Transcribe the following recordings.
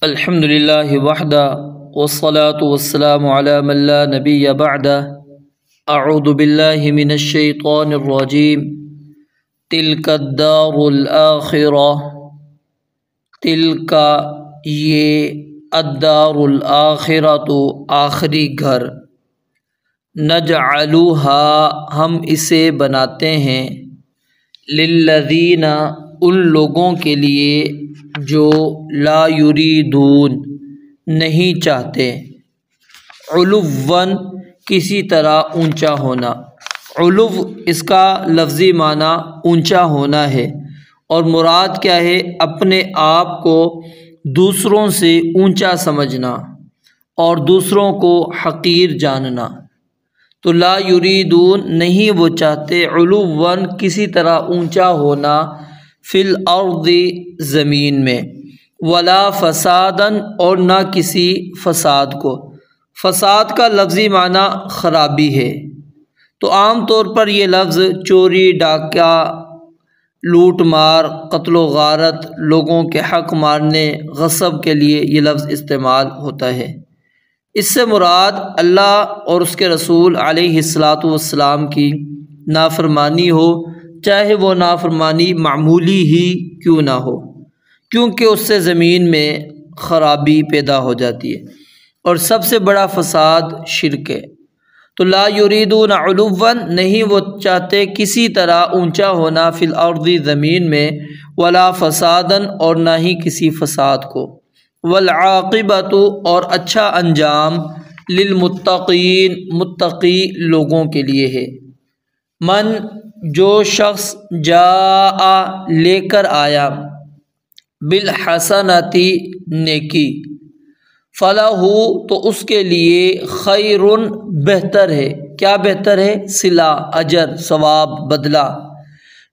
الحمد للہ وحدہ والصلاة والسلام علی من لا نبی بعدہ اعوذ باللہ من الشیطان الرجیم تلک الدار الآخرہ تلک یہ الدار الآخرہ تو آخری گھر نجعلوها ہم اسے بناتے ہیں للذین ان لوگوں کے لیے جو لا یریدون نہیں چاہتے علوًا کسی طرح اونچا ہونا۔ علو اس کا لفظی معنی اونچا ہونا ہے، اور مراد کیا ہے؟ اپنے آپ کو دوسروں سے اونچا سمجھنا اور دوسروں کو حقیر جاننا۔ تو لا یریدون نہیں وہ چاہتے علواً کسی طرح اونچا ہونا فی الارض زمین میں، ولا فساداً اور نہ کسی فساد کو۔ فساد کا لفظی معنی خرابی ہے، تو عام طور پر یہ لفظ چوری، ڈاکہ، لوٹ مار، قتل و غارت، لوگوں کے حق مارنے، غصب کے لیے یہ لفظ استعمال ہوتا ہے۔ اس سے مراد اللہ اور اس کے رسول علیہ الصلاۃ والسلام کی نافرمانی ہو، چاہے وہ نافرمانی معمولی ہی کیوں نہ ہو، کیونکہ اس سے زمین میں خرابی پیدا ہو جاتی ہے، اور سب سے بڑا فساد شرک ہے۔ تو لا یریدون علواً نہیں وہ چاہتے کسی طرح اونچا ہونا فی الارض زمین میں، ولا فساداً اور نہ ہی کسی فساد کو، والعاقبۃ اور اچھا انجام للمتقین متقی لوگوں کے لیے ہے۔ من جو شخص جاء لے کر آیا بالحسنتی نیکی، فلہ تو اس کے لیے خیر بہتر ہے۔ کیا بہتر ہے؟ صلہ، اجر، ثواب، بدلہ،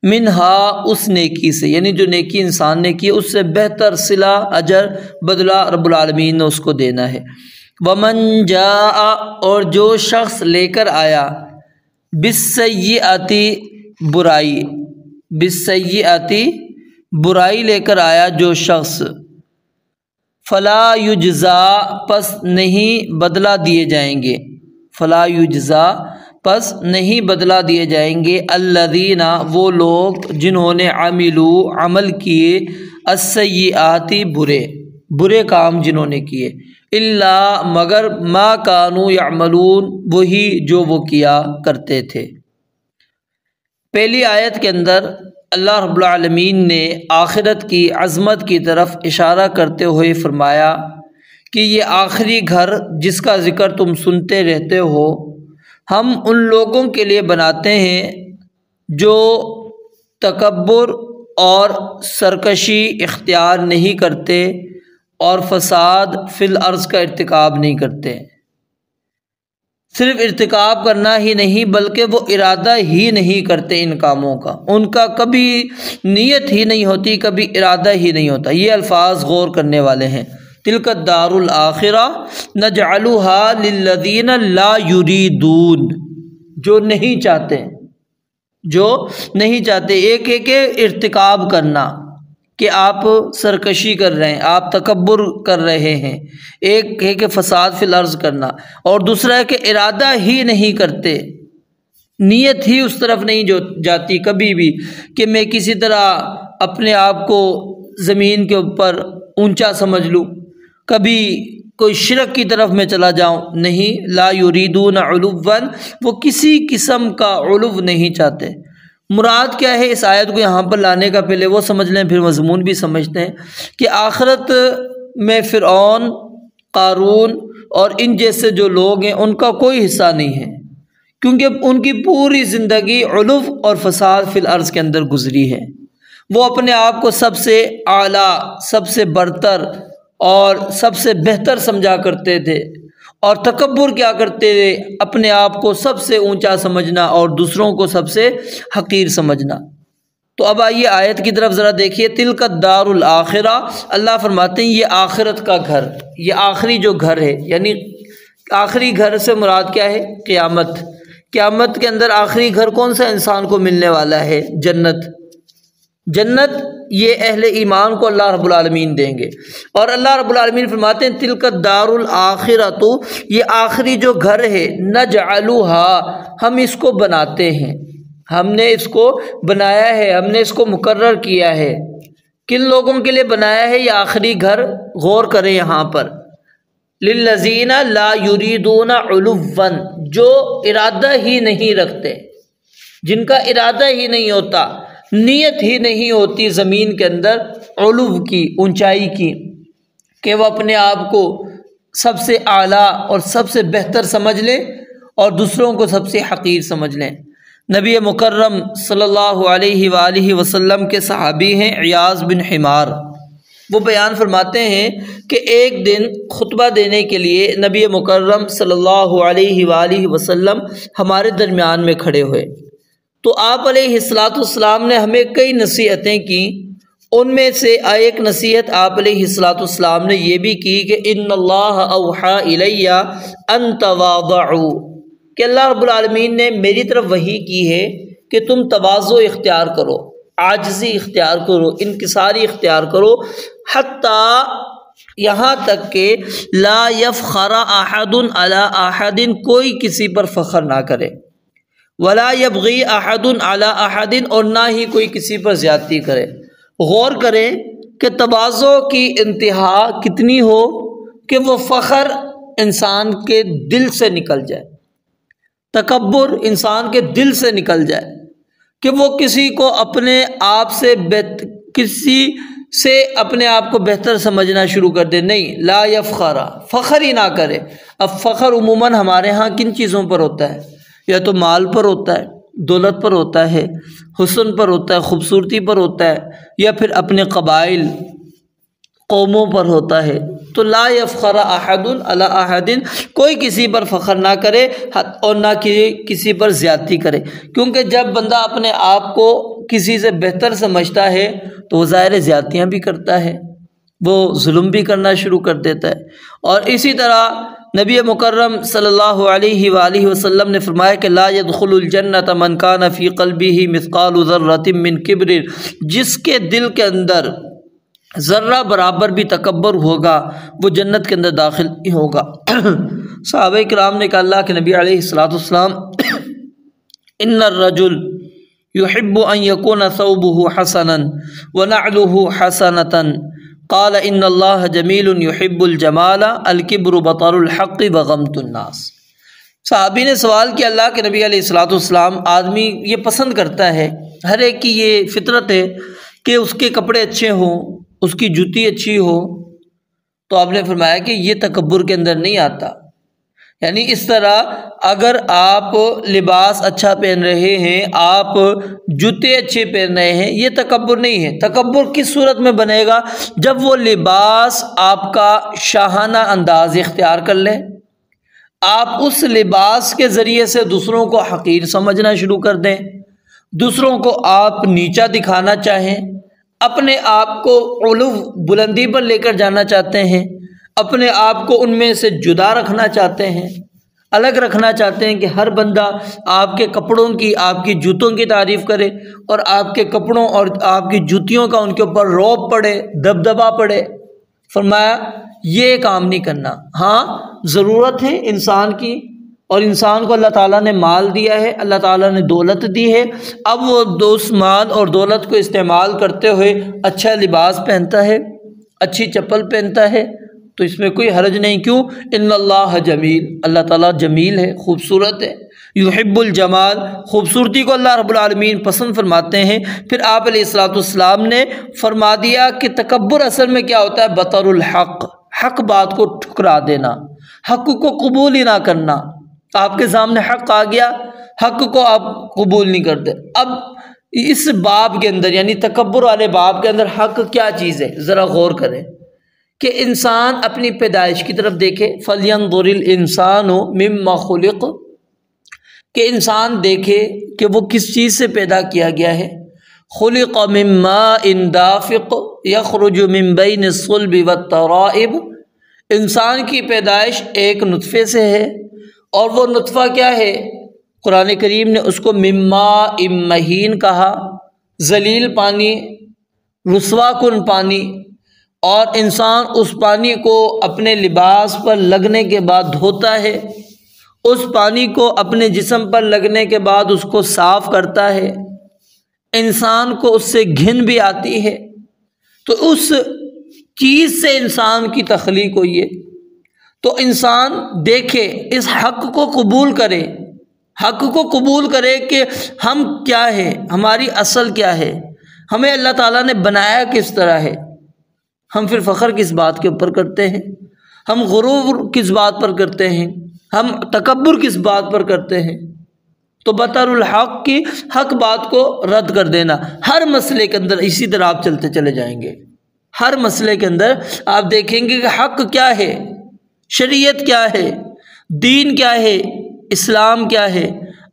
منہا اس نیکی سے، یعنی جو نیکی انسان نے کی اس سے بہتر صلہ، اجر، بدلہ رب العالمین نے اس کو دینا ہے۔ ومن جاء اور جو شخص لے کر آیا بالسیئۃ برائی، بالسیئۃ برائی لے کر آیا جو شخص، فلا یجزا پس نہیں بدلہ دیے جائیں گے، فلا یجزا پس نہیں بدلہ دیے جائیں گے الذین وہ لوگ جنہوں نے عملوا عمل کیے السیئات برے کام جنہوں نے کیے، الا مگر ما کانوا یعملون وہی جو وہ کیا کرتے تھے۔ پہلی آیت کے اندر اللہ رب العالمین نے آخرت کی عظمت کی طرف اشارہ کرتے ہوئے فرمایا کہ یہ آخری گھر جس کا ذکر تم سنتے رہتے ہو، ہم ان لوگوں کے لیے بناتے ہیں جو تکبر اور سرکشی اختیار نہیں کرتے اور فساد فی الارض کا ارتکاب نہیں کرتے۔ صرف ارتکاب کرنا ہی نہیں بلکہ وہ ارادہ ہی نہیں کرتے ان کاموں کا، ان کا کبھی نیت ہی نہیں ہوتی، کبھی ارادہ ہی نہیں ہوتا۔ یہ الفاظ غور کرنے والے ہیں۔ تلک الدار الآخرہ نجعلها للذین لا یریدون، جو نہیں چاہتے، جو نہیں چاہتے۔ ایک ہے کہ ارتکاب کرنا، کہ آپ سرکشی کر رہے ہیں، آپ تکبر کر رہے ہیں، ایک ہے کہ فساد فی الارض کرنا، اور دوسرا ہے کہ ارادہ ہی نہیں کرتے، نیت ہی اس طرف نہیں جاتی کبھی بھی کہ میں کسی طرح اپنے آپ کو زمین کے اوپر اونچا سمجھ لوں، کبھی کوئی شرک کی طرف میں چلا جاؤں، نہیں۔ لا یریدون علواً وہ کسی قسم کا علو نہیں چاہتے۔ مراد کیا ہے اس آیت کو یہاں پر لانے کا؟ پہلے وہ سمجھ لیں پھر مضمون بھی سمجھتے ہیں کہ آخرت میں فرعون، قارون اور ان جیسے جو لوگ ہیں ان کا کوئی حصہ نہیں ہے، کیونکہ ان کی پوری زندگی علو اور فساد فی الارض کے اندر گزری ہے۔ وہ اپنے آپ کو سب سے اعلیٰ، سب سے برتر اور سب سے بہتر سمجھا کرتے تھے، اور تکبر کیا کرتے تھے؟ اپنے آپ کو سب سے اونچا سمجھنا اور دوسروں کو سب سے حقیر سمجھنا۔ تو اب آئیے آیت کی طرف ذرا دیکھیے۔ تلک الدار الآخرہ، اللہ فرماتے ہیں یہ آخرت کا گھر، یہ آخری جو گھر ہے، یعنی آخری گھر سے مراد کیا ہے؟ قیامت۔ قیامت کے اندر آخری گھر کون سا انسان کو ملنے والا ہے؟ جنت۔ جنت یہ اہل ایمان کو اللہ رب العالمین دیں گے، اور اللہ رب العالمین فرماتے ہیں تلک الدار الآخرۃ، یہ آخری جو گھر ہے، نجعلها، ہم اس کو بناتے ہیں، ہم نے اس کو بنایا ہے، ہم نے اس کو مقرر کیا ہے۔ کن لوگوں کے لیے بنایا ہے یہ آخری گھر؟ غور کریں یہاں پر، للذین لا یریدون علوا، جو ارادہ ہی نہیں رکھتے، جن کا ارادہ ہی نہیں ہوتا، نیت ہی نہیں ہوتی زمین کے اندر علو کی، اونچائی کی، کہ وہ اپنے آپ کو سب سے اعلیٰ اور سب سے بہتر سمجھ لیں اور دوسروں کو سب سے حقیر سمجھ لیں۔ نبی مکرم صلی اللہ علیہ وآلہ وسلم کے صحابی ہیں عیاض بن حمار، وہ بیان فرماتے ہیں کہ ایک دن خطبہ دینے کے لیے نبی مکرم صلی اللہ علیہ وآلہ وسلم ہمارے درمیان میں کھڑے ہوئے، تو آپ علیہ السلام نے ہمیں کئی نصیحتیں کی، ان میں سے ایک نصیحت آپ علیہ السلام نے یہ بھی کی کہ ان اللہ اوحی الی ان تواضعوا، کہ اللہ رب العالمین نے میری طرف وحی کی ہے کہ تم تواضع اختیار کرو، عاجزی اختیار کرو، انکساری اختیار کرو، حتیٰ یہاں تک کہ لا یفخر احد علی احد، کوئی کسی پر فخر نہ کرے، ولا یبغی احد علی احد، اور نہ ہی کوئی کسی پر زیادتی کرے۔ غور کریں کہ تواضع کی انتہا کتنی ہو کہ وہ فخر انسان کے دل سے نکل جائے، تکبر انسان کے دل سے نکل جائے، کہ وہ کسی کو اپنے آپ سے کسی سے اپنے آپ کو بہتر سمجھنا شروع کر دے۔ نہیں، لا یفخر، فخر ہی نہ کرے۔ اب فخر عموماً ہمارے ہاں کن چیزوں پر ہوتا ہے؟ یا تو مال پر ہوتا ہے، دولت پر ہوتا ہے، حسن پر ہوتا ہے، خوبصورتی پر ہوتا ہے، یا پھر اپنے قبائل قوموں پر ہوتا ہے۔ تو لا یفخر احد علی احد، کوئی کسی پر فخر نہ کرے اور نہ کسی پر زیادتی کرے، کیونکہ جب بندہ اپنے آپ کو کسی سے بہتر سمجھتا ہے تو وہ ظاہر زیادتیاں بھی کرتا ہے، وہ ظلم بھی کرنا شروع کر دیتا ہے۔ اور اسی طرح نبی مکرم صلی اللہ علیہ وآلہ وسلم نے فرمایا کہ لا يدخل الجنۃ من کان فی قلبہ مثقال ذرۃ من کبر، جس کے دل کے اندر ذرہ برابر بھی تکبر ہوگا وہ جنت کے اندر داخل نہیں ہوگا۔ صحابہ کرام نے کہا اللہ کے نبی علیہ السلام، ان الرجل يحب ان يكون ثوبه حسنا ونعله حسنة، قال ان اللہ جمیل يحب الجمال، الکبر بطر الحق وغمط الناس۔ صحابی نے سوال کیا اللہ کے نبی علیہ السلام، آدمی یہ پسند کرتا ہے، ہر ایک کی یہ فطرت ہے کہ اس کے کپڑے اچھے ہوں، اس کی جوتی اچھی ہو، تو آپ نے فرمایا کہ یہ تکبر کے اندر نہیں آتا۔ یعنی اس طرح اگر آپ لباس اچھا پہن رہے ہیں، آپ جوتے اچھے پہن رہے ہیں، یہ تکبر نہیں ہے۔ تکبر کس صورت میں بنے گا؟ جب وہ لباس آپ کا شاہانہ انداز اختیار کر لے، آپ اس لباس کے ذریعے سے دوسروں کو حقیر سمجھنا شروع کر دیں، دوسروں کو آپ نیچا دکھانا چاہیں، اپنے آپ کو علو بلندی پر لے کر جانا چاہتے ہیں، اپنے آپ کو ان میں سے جدا رکھنا چاہتے ہیں، الگ رکھنا چاہتے ہیں کہ ہر بندہ آپ کے کپڑوں کی، آپ کی جوتوں کی تعریف کرے، اور آپ کے کپڑوں اور آپ کی جوتیوں کا ان کے اوپر رعب پڑے، دبدبا پڑے۔ فرمایا یہ کام نہیں کرنا۔ ہاں ضرورت ہے انسان کی، اور انسان کو اللہ تعالیٰ نے مال دیا ہے، اللہ تعالیٰ نے دولت دی ہے، اب وہ اس مال اور دولت کو استعمال کرتے ہوئے اچھا لباس پہنتا ہے، اچھی چپل پہنتا ہے، تو اس میں کوئی حرج نہیں۔ کیوں؟ ان اللہ جمیل، اللہ تعالیٰ جمیل ہے، خوبصورت ہے، یحب الجمال، خوبصورتی کو اللہ رب العالمین پسند فرماتے ہیں۔ پھر آپ علیہ السلام نے فرما دیا کہ تکبر اصل میں کیا ہوتا ہے؟ بطر الحق، حق بات کو ٹھکرا دینا، حق کو قبول ہی نہ کرنا۔ آپ کے سامنے حق آ گیا، حق کو آپ قبول نہیں کرتے۔ اب اس باب کے اندر یعنی تکبر والے باب کے اندر حق کیا چیز ہے؟ ذرا غور کریں کہ انسان اپنی پیدائش کی طرف دیکھے، فَلْيَنظُرِ الْإِنسَانُ مِمَّا خُلِقَ، کہ انسان دیکھے کہ وہ کس چیز سے پیدا کیا گیا ہے۔ خُلِقَ مِن مَاءٍ دَافِقٍ يَخْرُجُ مِن بَيْنِ الصُّلْبِ وَالتَّرَائِبِ، انسان کی پیدائش ایک نطفے سے ہے، اور وہ نطفہ کیا ہے؟ قرآن کریم نے اس کو مِن مَاءٍ مَہین کہا، ذلیل پانی، رسوا کن پانی، اور انسان اس پانی کو اپنے لباس پر لگنے کے بعد دھوتا ہے، اس پانی کو اپنے جسم پر لگنے کے بعد اس کو صاف کرتا ہے، انسان کو اس سے گھن بھی آتی ہے، تو اس چیز سے انسان کی تخلیق ہوئی ہے۔ تو انسان دیکھے، اس حق کو قبول کرے، حق کو قبول کرے کہ ہم کیا ہیں، ہماری اصل کیا ہے، ہمیں اللہ تعالیٰ نے بنایا کس طرح ہے، ہم پھر فخر کس بات کے اوپر کرتے ہیں، ہم غرور کس بات پر کرتے ہیں، ہم تکبر کس بات پر کرتے ہیں۔ تو بطر الحق کی حق بات کو رد کر دینا، ہر مسئلے کے اندر اسی طرح آپ چلتے چلے جائیں گے، ہر مسئلے کے اندر آپ دیکھیں گے کہ حق کیا ہے، شریعت کیا ہے، دین کیا ہے، اسلام کیا ہے،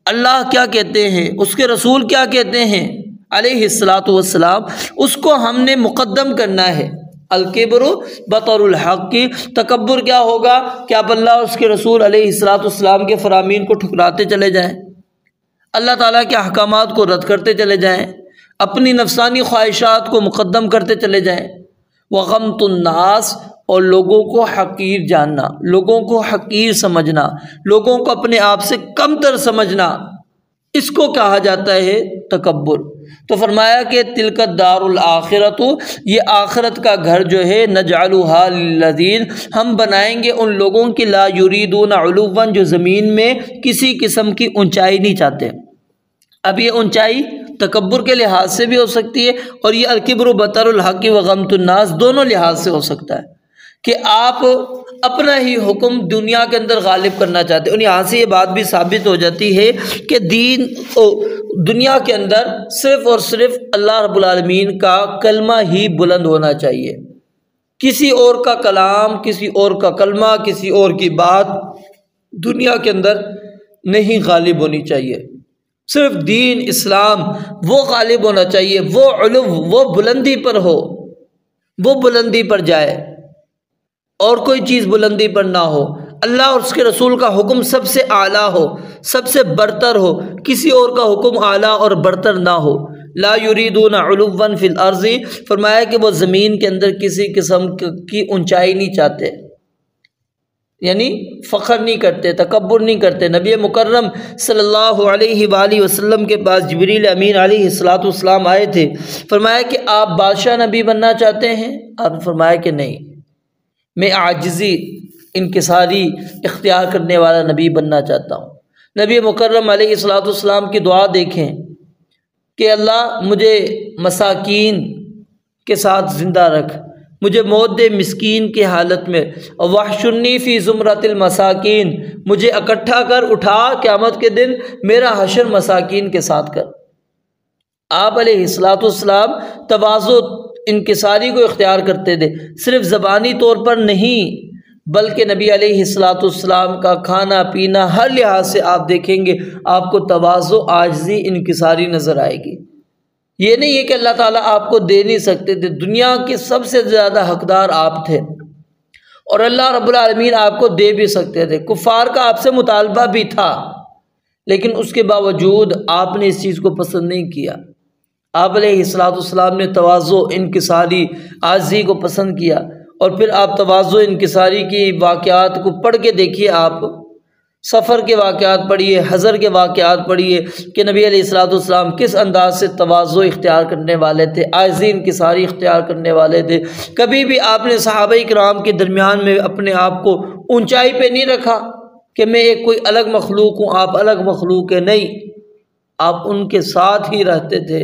اللہ کیا کہتے ہیں، اس کے رسول کیا کہتے ہیں علیہ الصلاۃ والسلام، اس کو ہم نے مقدم کرنا ہے۔ الکبر بطر الحق کی، تکبر کیا ہوگا کہ آپ اللہ اور اس کے رسول علیہ الصلاۃ والسلام کے فرامین کو ٹھکراتے چلے جائیں، اللہ تعالیٰ کے احکامات کو رد کرتے چلے جائیں، اپنی نفسانی خواہشات کو مقدم کرتے چلے جائیں۔ وغمط الناس، اور لوگوں کو حقیر جاننا، لوگوں کو حقیر سمجھنا، لوگوں کو اپنے آپ سے کم تر سمجھنا، اس کو کہا جاتا ہے تکبر۔ تو فرمایا کہ تلک الدار الآخرۃ، یہ آخرت کا گھر جو ہے، نجعلھا للذین، ہم بنائیں گے ان لوگوں کی لا یریدون علوا، جو زمین میں کسی قسم کی اونچائی نہیں چاہتے۔ اب یہ اونچائی تکبر کے لحاظ سے بھی ہو سکتی ہے، اور یہ الکبر بطر الحق وغمط الناس دونوں لحاظ سے ہو سکتا ہے کہ آپ اپنا ہی حکم دنیا کے اندر غالب کرنا چاہتے ہیں۔ اور یہاں سے یہ بات بھی ثابت ہو جاتی ہے کہ دین دنیا کے اندر صرف اور صرف اللہ رب العالمین کا کلمہ ہی بلند ہونا چاہیے، کسی اور کا کلام، کسی اور کا کلمہ، کسی اور کی بات دنیا کے اندر نہیں غالب ہونی چاہیے، صرف دین اسلام وہ غالب ہونا چاہیے، وہ علو، وہ بلندی پر ہو، وہ بلندی پر جائے، اور کوئی چیز بلندی پر نہ ہو، اللہ اور اس کے رسول کا حکم سب سے اعلیٰ ہو، سب سے برتر ہو، کسی اور کا حکم اعلیٰ اور برتر نہ ہو۔ لا یریدون علوا فی الارض، فرمایا کہ وہ زمین کے اندر کسی قسم کی اونچائی نہیں چاہتے، یعنی فخر نہیں کرتے، تکبر نہیں کرتے۔ نبی مکرم صلی اللہ علیہ وآلہ وسلم کے پاس جبریل امین علیہ الصلاۃ والسلام آئے تھے، فرمایا کہ آپ بادشاہ نبی بننا چاہتے ہیں؟ آپ نے فرمایا کہ نہیں، میں عاجزی، انکساری اختیار کرنے والا نبی بننا چاہتا ہوں۔ نبی مکرم علیہ الصلاۃ والسلام کی دعا دیکھیں کہ اللہ مجھے مساکین کے ساتھ زندہ رکھ، مجھے موت دے مسکین کی حالت میں، وحشرنی فی زمرۃ المساکین، مجھے اکٹھا کر اٹھا قیامت کے دن، میرا حشر مساکین کے ساتھ کر۔ آپ علیہ الصلاۃ والسلام تواضع، انکساری کو اختیار کرتے تھے، صرف زبانی طور پر نہیں بلکہ نبی علیہ الصلاۃ والسلام کا کھانا پینا ہر لحاظ سے آپ دیکھیں گے آپ کو تواضع، عاجزی، انکساری نظر آئے گی۔ یہ نہیں ہے کہ اللہ تعالیٰ آپ کو دے نہیں سکتے تھے، دنیا کے سب سے زیادہ حقدار آپ تھے، اور اللہ رب العالمین آپ کو دے بھی سکتے تھے، کفار کا آپ سے مطالبہ بھی تھا، لیکن اس کے باوجود آپ نے اس چیز کو پسند نہیں کیا۔ آپ علیہ الصلاۃ والسلام نے تواضع، انکساری، عاجزی کو پسند کیا، اور پھر آپ تواضع، انکساری کی واقعات کو پڑھ کے دیکھیے، آپ سفر کے واقعات پڑھیے، حضر کے واقعات پڑھیے کہ نبی علیہ الصلاۃ والسلام کس انداز سے تواضع اختیار کرنے والے تھے، عاجزی، انکساری اختیار کرنے والے تھے۔ کبھی بھی آپ نے صحابہ کرام کے درمیان میں اپنے آپ کو اونچائی پہ نہیں رکھا کہ میں ایک کوئی الگ مخلوق ہوں، آپ الگ مخلوق ہیں، نہیں، آپ ان کے ساتھ ہی رہتے تھے،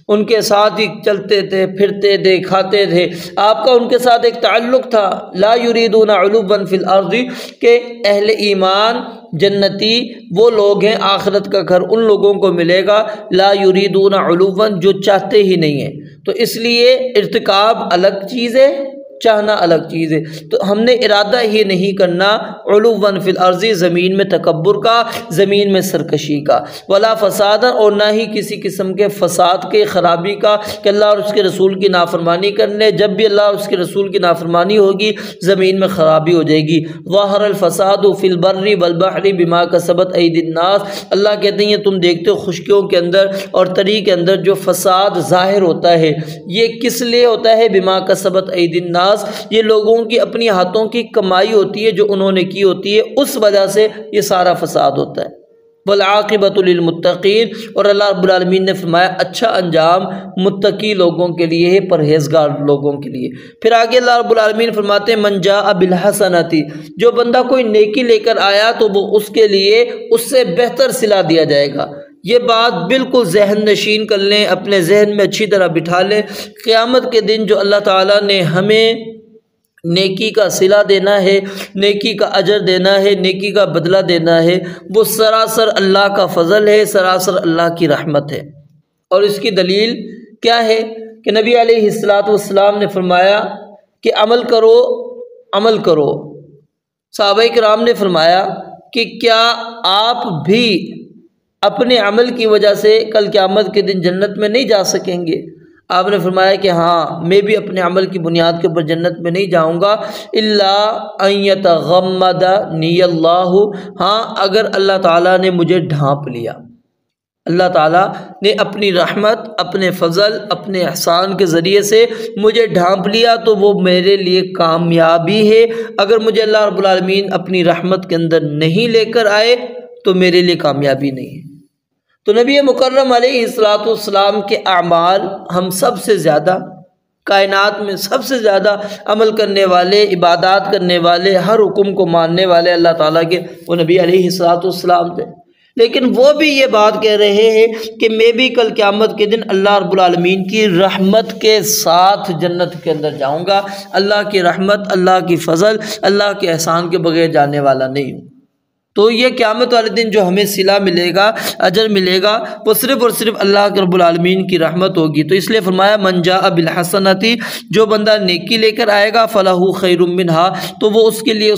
ان کے ساتھ ہی چلتے تھے، پھرتے تھے، کھاتے تھے، آپ کا ان کے ساتھ ایک تعلق تھا۔ لا یریدون علوا فی الارض، کہ اہل ایمان جنتی وہ لوگ ہیں، آخرت کا گھر ان لوگوں کو ملے گا لا یریدون علوا، جو چاہتے ہی نہیں ہیں۔ تو اس لیے ارتکاب الگ چیز ہے چاہنا الگ چیز ہے۔ تو ہم نے ارادہ ہی نہیں کرنا علواً فی الارض، زمین میں تکبر کا، زمین میں سرکشی کا، ولا فسادا، اور نہ ہی کسی قسم کے فساد کے، خرابی کا، کہ اللہ اور اس کے رسول کی نافرمانی کرنے۔ جب بھی اللہ اور اس کے رسول کی نافرمانی ہوگی زمین میں خرابی ہو جائے گی۔ ظاہر الفساد فی البر والبحر بما کسبت ایدی الناس، اللہ کہتے ہیں یہ تم دیکھتے ہو خشکیوں کے اندر اور تری کے اندر جو فساد ظاہر ہوتا ہے، یہ کس لیے ہوتا ہے؟ بما کسبت ایدی الناس، یہ لوگوں کی اپنی ہاتھوں کی کمائی ہوتی ہے جو انہوں نے کی ہوتی ہے، اس وجہ سے یہ سارا فساد ہوتا ہے۔ والعاقبۃ للمتقین، اور اللہ رب العالمین نے فرمایا اچھا انجام متقی لوگوں کے لیے ہے، پرہیزگار لوگوں کے لیے۔ پھر آگے اللہ رب العالمین فرماتے ہیں من جاء بالحسنۃ، جو بندہ کوئی نیکی لے کر آیا تو وہ اس کے لیے اس سے بہتر صلہ دیا جائے گا۔ یہ بات بالکل ذہن نشین کر لیں، اپنے ذہن میں اچھی طرح بٹھا لیں۔ قیامت کے دن جو اللہ تعالیٰ نے ہمیں نیکی کا صلہ دینا ہے، نیکی کا اجر دینا ہے، نیکی کا بدلہ دینا ہے، وہ سراسر اللہ کا فضل ہے، سراسر اللہ کی رحمت ہے۔ اور اس کی دلیل کیا ہے کہ نبی علیہ الصلوۃ والسلام نے فرمایا کہ عمل کرو، عمل کرو۔ صحابہ کرام نے فرمایا کہ کیا آپ بھی اپنے عمل کی وجہ سے کل قیامت کے دن جنت میں نہیں جا سکیں گے؟ آپ نے فرمایا کہ ہاں، میں بھی اپنے عمل کی بنیاد کے اوپر جنت میں نہیں جاؤں گا، الا ان یتغمدنی اللہ، ہاں اگر اللہ تعالیٰ نے مجھے ڈھانپ لیا، اللہ تعالیٰ نے اپنی رحمت، اپنے فضل، اپنے احسان کے ذریعے سے مجھے ڈھانپ لیا تو وہ میرے لیے کامیابی ہے۔ اگر مجھے اللہ رب العالمین اپنی رحمت کے اندر نہیں لے کر آئے تو میرے لیے کامیابی نہیں ہے۔ تو نبی مکرم علیہ الصلوۃ والسلام کے اعمال، ہم سب سے زیادہ کائنات میں سب سے زیادہ عمل کرنے والے، عبادات کرنے والے، ہر حکم کو ماننے والے اللہ تعالیٰ کے وہ نبی علیہ الصلوۃ والسلام تھے۔ لیکن وہ بھی یہ بات کہہ رہے ہیں کہ میں بھی کل قیامت کے دن اللہ رب العالمین کی رحمت کے ساتھ جنت کے اندر جاؤں گا۔ اللہ کی رحمت، اللہ کی فضل، اللہ کے احسان کے بغیر جانے والا نہیں ہوں۔ تو یہ قیامت والے دن جو ہمیں صلہ ملے گا، اجر ملے گا، وہ صرف اور صرف اللہ کے رب العالمین کی رحمت ہوگی۔ تو اس لیے فرمایا من جاء بالحسنۃ، جو بندہ نیکی لے کر آئے گا فلہ خیر منہا، تو وہ اس کے لیے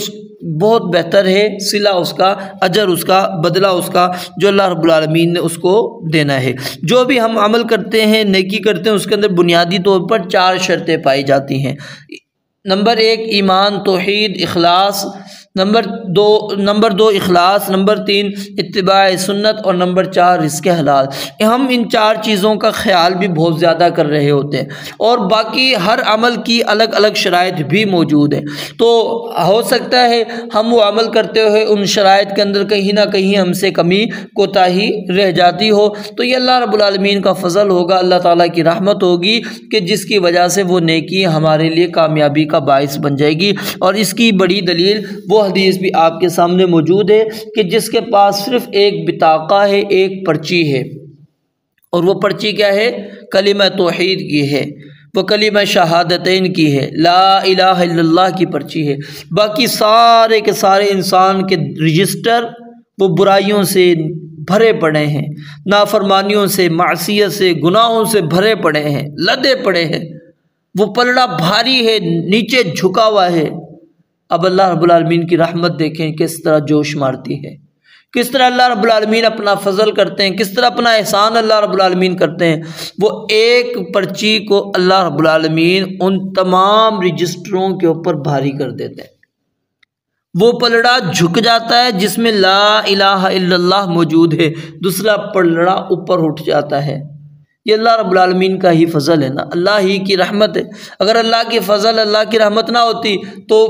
بہت بہتر ہے، صلہ اس کا، اجر اس کا، بدلہ اس کا، جو اللہ رب العالمین نے اس کو دینا ہے۔ جو بھی ہم عمل کرتے ہیں، نیکی کرتے ہیں، اس کے اندر بنیادی طور پر 4 شرطیں پائی جاتی ہیں۔ نمبر 1 ایمان، توحید، اخلاص، نمبر 2 اخلاص، نمبر 3 اتباع سنت، اور نمبر 4 رزق حلال۔ ہم ان 4 چیزوں کا خیال بھی بہت زیادہ کر رہے ہوتے ہیں، اور باقی ہر عمل کی الگ الگ شرائط بھی موجود ہیں۔ تو ہو سکتا ہے ہم وہ عمل کرتے ہوئے ان شرائط کے اندر کہیں نہ کہیں ہم سے کمی کوتاہی رہ جاتی ہو، تو یہ اللہ رب العالمین کا فضل ہوگا، اللہ تعالیٰ کی رحمت ہوگی کہ جس کی وجہ سے وہ نیکی ہمارے لیے کامیابی کا باعث بن جائے گی۔ اور اس کی بڑی دلیل وہ حدیث بھی آپ کے سامنے موجود ہے کہ جس کے پاس صرف ایک بطاقہ ہے، ایک پرچی ہے، اور وہ پرچی کیا ہے؟ کلمہ توحید کی ہے، وہ کلمہ شہادتین کی ہے، لا الہ الا اللہ کی پرچی ہے۔ باقی سارے کے سارے انسان کے رجسٹر وہ برائیوں سے بھرے پڑے ہیں، نافرمانیوں سے، معصیت سے، گناہوں سے بھرے پڑے ہیں، لدے پڑے ہیں، وہ پلڑا بھاری ہے، نیچے جھکا ہوا ہے۔ اب اللہ رب العالمین کی رحمت دیکھیں کس طرح جوش مارتی ہے، کس طرح اللہ رب العالمین اپنا فضل کرتے ہیں، کس طرح اپنا احسان اللہ رب العالمین کرتے ہیں۔ وہ ایک پرچی کو اللہ رب العالمین ان تمام رجسٹروں کے اوپر بھاری کر دیتے ہیں، وہ پلڑا جھک جاتا ہے جس میں لا الہ الا اللہ موجود ہے، دوسرا پلڑا اوپر اٹھ جاتا ہے۔ یہ اللہ رب العالمین کا ہی فضل ہے نا، اللہ ہی کی رحمت ہے۔ اگر اللہ کی فضل، اللہ کی رحمت نہ ہوتی تو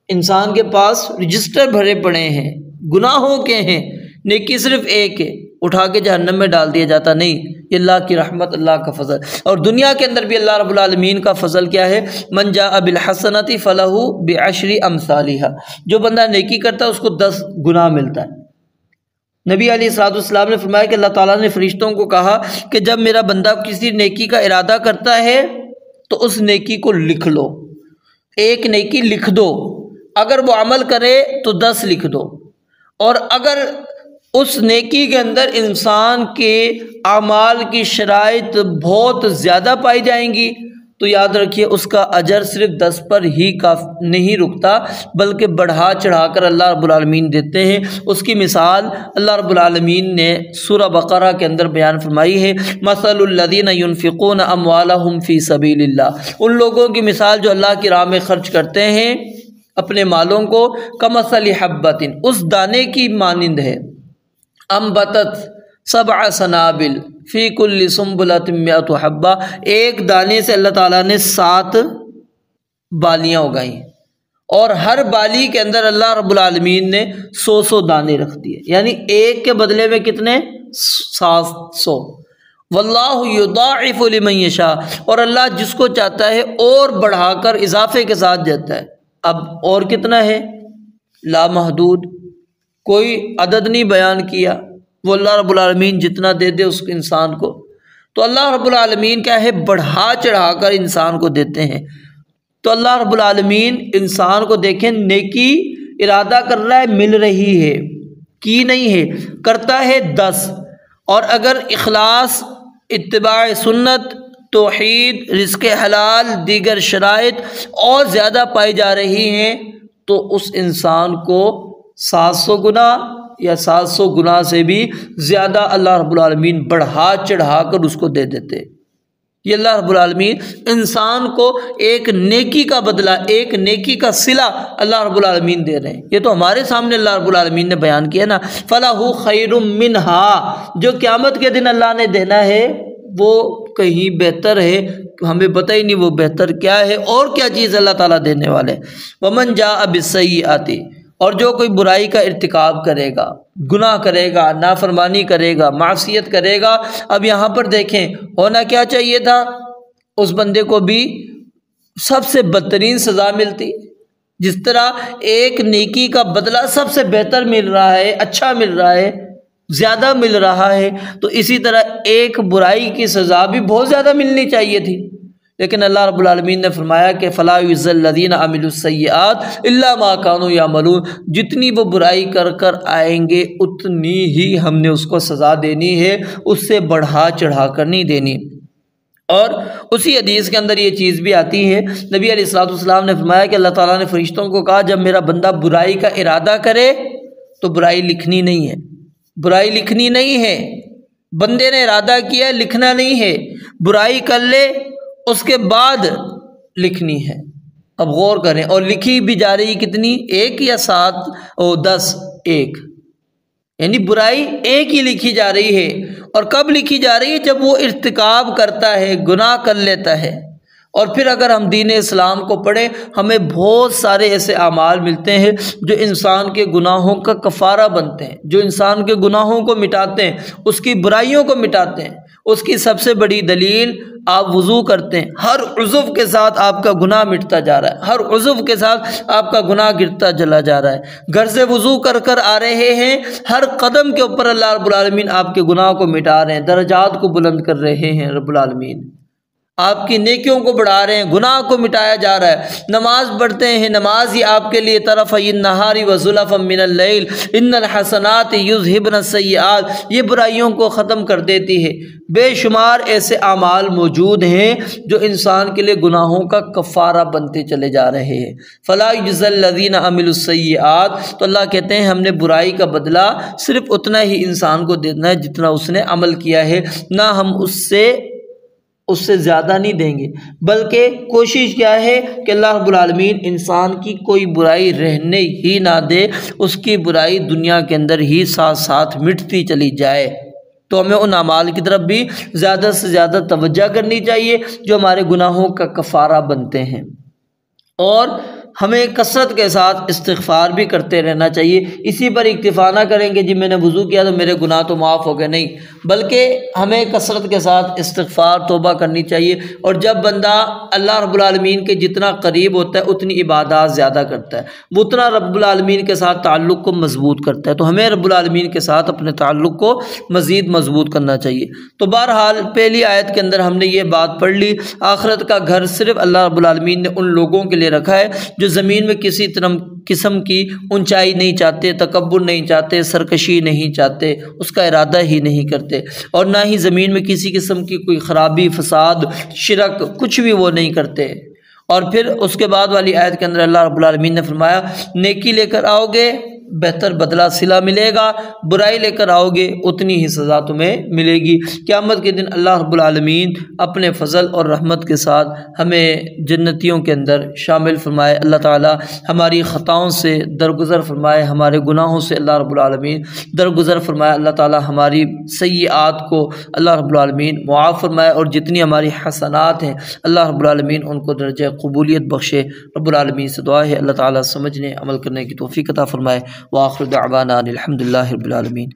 انسان کے پاس رجسٹر بھرے پڑے ہیں، گناہوں کے ہیں، نیکی صرف ایک ہے، اٹھا کے جہنم میں ڈال دیا جاتا نہیں۔ یہ اللہ کی رحمت، اللہ کا فضل۔ اور دنیا کے اندر بھی اللہ رب العالمین کا فضل کیا ہے؟ من جاء بالحسنۃ فلہ بعشر امثالھا، جو بندہ نیکی کرتا ہے اس کو 10 گنا ملتا ہے۔ نبی علیہ الصلوۃ والسلام نے فرمایا کہ اللہ تعالیٰ نے فرشتوں کو کہا کہ جب میرا بندہ کسی نیکی کا ارادہ کرتا ہے تو اس نیکی کو لکھ لو، ایک نیکی لکھ دو، اگر وہ عمل کرے تو 10 لکھ دو، اور اگر اس نیکی کے اندر انسان کے اعمال کی شرائط بہت زیادہ پائی جائیں گی تو یاد رکھیے اس کا اجر صرف 10 پر ہی نہیں رکتا، بلکہ بڑھا چڑھا کر اللہ رب العالمین دیتے ہیں۔ اس کی مثال اللہ رب العالمین نے سورہ بقرہ کے اندر بیان فرمائی ہے، مثل الذین ينفقون اموالهم فی سبیل اللہ، ان لوگوں کی مثال جو اللہ کی راہ میں خرچ کرتے ہیں اپنے مالوں کو، کمثل حبۃ، اس دانے کی مانند ہے، انبتت 7 سنابل فی کل سنبلۃ 100 حبہ، ایک دانے سے اللہ تعالیٰ نے 7 بالیاں اگائیں، اور ہر بالی کے اندر اللہ رب العالمین نے 100 دانے رکھ دیے، یعنی ایک کے بدلے میں کتنے؟ 700۔ واللہ یضاعف لمن یشاء، اور اللہ جس کو چاہتا ہے اور بڑھا کر اضافے کے ساتھ دیتا ہے۔ اب اور کتنا ہے؟ لامحدود، کوئی عدد نہیں بیان کیا، وہ اللہ رب العالمین جتنا دے دے اس انسان کو۔ تو اللہ رب العالمین کیا ہے؟ بڑھا چڑھا کر انسان کو دیتے ہیں۔ تو اللہ رب العالمین انسان کو دیکھیں، نیکی ارادہ کر رہا ہے، مل رہی ہے، کی نہیں ہے، کرتا ہے 10، اور اگر اخلاص، اتباع سنت، توحید، رزق حلال، دیگر شرائط اور زیادہ پائی جا رہی ہیں تو اس انسان کو 700 گنا یا 700 گنا سے بھی زیادہ اللہ رب العالمین بڑھا چڑھا کر اس کو دے دیتے۔ یہ اللہ رب العالمین انسان کو ایک نیکی کا بدلہ، ایک نیکی کا صلہ اللہ رب العالمین دے رہے ہیں۔ یہ تو ہمارے سامنے اللہ رب العالمین نے بیان کیا نا، فَلَهُ خَيْرٌ مِّنْهَا، جو قیامت کے دن اللہ نے دینا ہے وہ کہیں بہتر ہے، ہمیں پتہ ہی نہیں وہ بہتر کیا ہے اور کیا چیز اللہ تعالیٰ دینے والے۔ وَمَنْ جَاءَ بِالسَّيِّئَةِ، اور جو کوئی برائی کا ارتکاب کرے گا، گناہ کرے گا، نافرمانی کرے گا، معصیت کرے گا، اب یہاں پر دیکھیں ہونا کیا چاہیے تھا؟ اس بندے کو بھی سب سے بدترین سزا ملتی، جس طرح ایک نیکی کا بدلہ سب سے بہتر مل رہا ہے، اچھا مل رہا ہے، زیادہ مل رہا ہے، تو اسی طرح ایک برائی کی سزا بھی بہت زیادہ ملنی چاہیے تھی۔ لیکن اللہ رب العالمین نے فرمایا کہ فَلَا يُجْزَى الَّذِينَ عَمِلُوا السَّيِّئَاتِ إِلَّا مَا كَانُوا يَعْمَلُونَ، جتنی وہ برائی کر کر آئیں گے اتنی ہی ہم نے اس کو سزا دینی ہے، اس سے بڑھا چڑھا کر نہیں دینی۔ اور اسی حدیث کے اندر یہ چیز بھی آتی ہے، نبی علیہ الصلوۃ والسلام نے فرمایا کہ اللہ تعالیٰ نے فرشتوں کو کہا جب میرا بندہ برائی کا ارادہ کرے تو برائی لکھنی نہیں ہے، برائی لکھنی نہیں ہے، بندے نے ارادہ کیا لکھنا نہیں ہے، برائی کر لے اس کے بعد لکھنی ہے۔ اب غور کریں، اور لکھی بھی جا رہی کتنی؟ 1 یا 7 اور 10؟ 1، یعنی برائی ایک ہی لکھی جا رہی ہے۔ اور کب لکھی جا رہی ہے؟ جب وہ ارتکاب کرتا ہے، گناہ کر لیتا ہے۔ اور پھر اگر ہم دین اسلام کو پڑھیں، ہمیں بہت سارے ایسے اعمال ملتے ہیں جو انسان کے گناہوں کا کفارہ بنتے ہیں، جو انسان کے گناہوں کو مٹاتے ہیں، اس کی برائیوں کو مٹاتے ہیں۔ اس کی سب سے بڑی دلیل، آپ وضو کرتے ہیں، ہر عضو کے ساتھ آپ کا گناہ مٹتا جا رہا ہے، ہر عضو کے ساتھ آپ کا گناہ گرتا چلا جا رہا ہے۔ گھر سے وضو کر کر آ رہے ہیں، ہر قدم کے اوپر اللہ رب العالمین آپ کے گناہ کو مٹا رہے ہیں، درجات کو بلند کر رہے ہیں رب العالمین، آپ کی نیکیوں کو بڑھا رہے ہیں، گناہ کو مٹایا جا رہا ہے۔ نماز پڑھتے ہیں، نماز ہی آپ کے لیے طرفی النہار وزلفا من اللیل ان الحسنات یذہبن السیئات، یہ برائیوں کو ختم کر دیتی ہے۔ بے شمار ایسے اعمال موجود ہیں جو انسان کے لیے گناہوں کا کفارہ بنتے چلے جا رہے ہیں۔ فلا یجزی الذین عملوا السیئات، تو اللہ کہتے ہیں ہم نے برائی کا بدلہ صرف اتنا ہی انسان کو دینا ہے جتنا اس نے عمل کیا ہے، نہ ہم اس سے زیادہ نہیں دیں گے، بلکہ کوشش کیا ہے کہ اللہ رب العالمین انسان کی کوئی برائی رہنے ہی نہ دے، اس کی برائی دنیا کے اندر ہی ساتھ ساتھ مٹتی چلی جائے۔ تو ہمیں ان اعمال کی طرف بھی زیادہ سے زیادہ توجہ کرنی چاہیے جو ہمارے گناہوں کا کفارہ بنتے ہیں، اور ہمیں کثرت کے ساتھ استغفار بھی کرتے رہنا چاہیے۔ اسی پر اکتفا نہ کریں کہ جی میں نے وضو کیا تو میرے گناہ تو معاف ہو گئے، نہیں، بلکہ ہمیں کثرت کے ساتھ استغفار، توبہ کرنی چاہیے۔ اور جب بندہ اللہ رب العالمین کے جتنا قریب ہوتا ہے اتنی عبادات زیادہ کرتا ہے، وہ اتنا رب العالمین کے ساتھ تعلق کو مضبوط کرتا ہے۔ تو ہمیں رب العالمین کے ساتھ اپنے تعلق کو مزید مضبوط کرنا چاہیے۔ تو بہرحال پہلی آیت کے اندر ہم نے یہ بات پڑھ لی، آخرت کا گھر صرف اللہ رب العالمین نے ان لوگوں کے لیے رکھا ہے جو زمین میں کسی قسم کی اونچائی نہیں چاہتے، تکبر نہیں چاہتے، سرکشی نہیں چاہتے، اس کا ارادہ ہی نہیں کرتے، اور نہ ہی زمین میں کسی قسم کی کوئی خرابی، فساد، شرک، کچھ بھی وہ نہیں کرتے۔ اور پھر اس کے بعد والی آیت کے اندر اللہ رب العالمین نے فرمایا نیکی لے کر آؤ گے بہتر بدلہ صلہ ملے گا، برائی لے کر آؤ گے اتنی ہی سزا تمہیں ملے گی۔ قیامت کے دن اللہ رب العالمین اپنے فضل اور رحمت کے ساتھ ہمیں جنتیوں کے اندر شامل فرمائے۔ اللہ تعالی ہماری خطاؤں سے درگزر فرمائے، ہمارے گناہوں سے اللہ رب العالمین درگزر فرمائے۔ اللہ تعالی ہماری سیئات کو اللہ رب العالمین معاف فرمائے، اور جتنی ہماری حسنات ہیں اللہ رب العالمین ان کو درجہ قبولیت بخشے۔ رب العالمین سے دعا ہے اللہ تعالی سمجھنے عمل کرنے کی توفیق عطا فرمائے۔ وآخر دعوانا الحمد للہ رب العالمین۔